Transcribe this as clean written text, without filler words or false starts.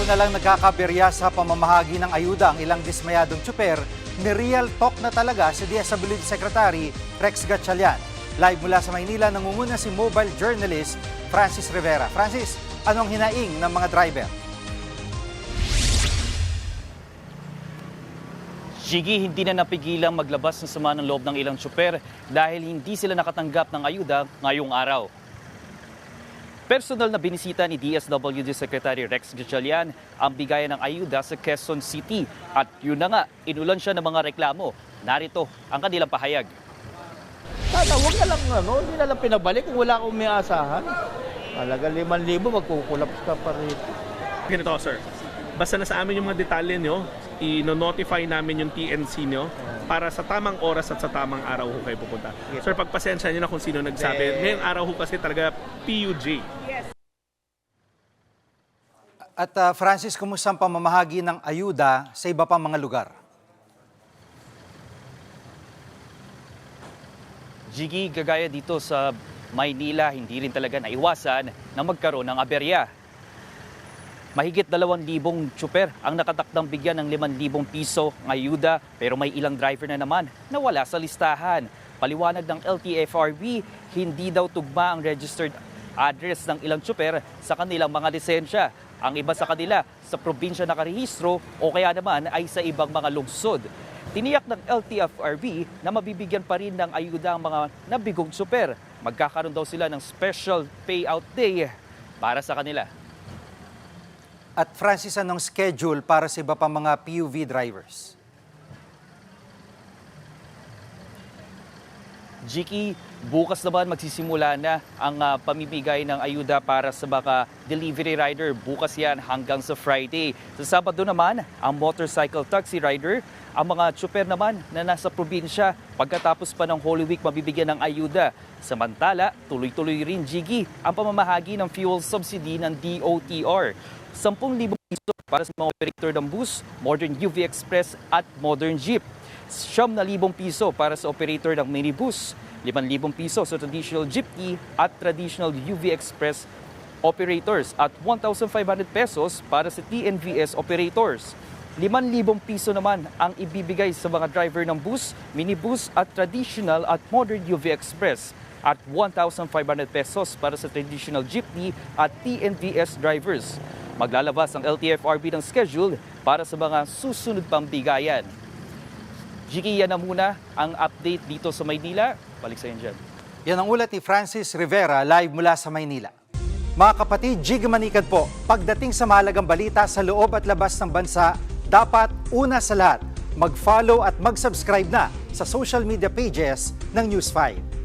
araw na lang nagkakaberya sa pamamahagi ng ayuda ang ilang dismayadong tsuper, ni real talk na talaga si DSWD Secretary Rex Gatchalian. Live mula sa Maynila, nangunguna si mobile journalist Francis Rivera. Francis, anong hinaing ng mga driver? Gigi, hindi na napigilang maglabas ng sama ng loob ng ilang tsuper dahil hindi sila nakatanggap ng ayuda ngayong araw. Personal na binisita ni DSWD Secretary Rex Gatchalian ang bigayan ng ayuda sa Quezon City at yun na nga, inulan siya ng mga reklamo. Narito ang kanilang pahayag. Sana huwag na lang, hindi na lang pinabalik kung wala akong may asahan. Talaga 5,000, magkukulaps ka pa rito. Ganito, sir. Basta na sa amin yung mga detalye nyo, i-notify namin yung TNC nyo para sa tamang oras at sa tamang araw ho kayo pupunta. Yes. Sir, pagpasensya nyo na kung sino nagsabi. Ngayong araw ho kasi talaga PUJ. At Francis, kumusta ang pamamahagi ng ayuda sa iba pang mga lugar? Gigi, gagaya dito sa Maynila, hindi rin talaga naiwasan na magkaroon ng aberya. Mahigit 2,000 tsuper ang nakatakdang bigyan ng 5,000 piso ng ayuda pero may ilang driver na naman na wala sa listahan. Paliwanag ng LTFRB, hindi daw tugma ang registered address ng ilang tsuper sa kanilang mga lisensya. Ang iba sa kanila sa probinsya nakarehistro o kaya naman ay sa ibang mga lungsod. Tiniyak ng LTFRB na mabibigyan pa rin ng ayuda ang mga nabigong tsuper. Magkakaroon daw sila ng special payout day para sa kanila. At Francis, anong schedule para sa iba pang mga PUV drivers? Giki, bukas naman magsisimula na ang pamimigay ng ayuda para sa mga delivery rider. Bukas yan hanggang sa Friday. Sa Sabado naman, ang motorcycle taxi rider, ang mga tsuper naman na nasa probinsya, pagkatapos pa ng Holy Week mabibigyan ng ayuda. Samantala, tuloy-tuloy rin, Gigi, ang pamamahagi ng fuel subsidy ng DOTR. 10,000 piso para sa mga operator ng bus, Modern UV Express at Modern Jeep. 9,000 piso para sa operator ng minibus, 5,000 piso sa traditional jeepney at traditional UV Express operators at 1,500 pesos para sa TNVS operators. 5,000 piso naman ang ibibigay sa mga driver ng bus, minibus at traditional at Modern UV Express at 1,500 pesos para sa traditional jeepney at TNVS drivers. Maglalabas ang LTFRB ng schedule para sa mga susunod pang bigayan. Gigi, yan na muna ang update dito sa Maynila. Balik sa inyo dyan. Yan ang ulat ni Francis Rivera, live mula sa Maynila. Mga kapatid, Jig Manikad po, pagdating sa mahalagang balita sa loob at labas ng bansa, dapat una sa lahat, mag-follow at mag-subscribe na sa social media pages ng News 5.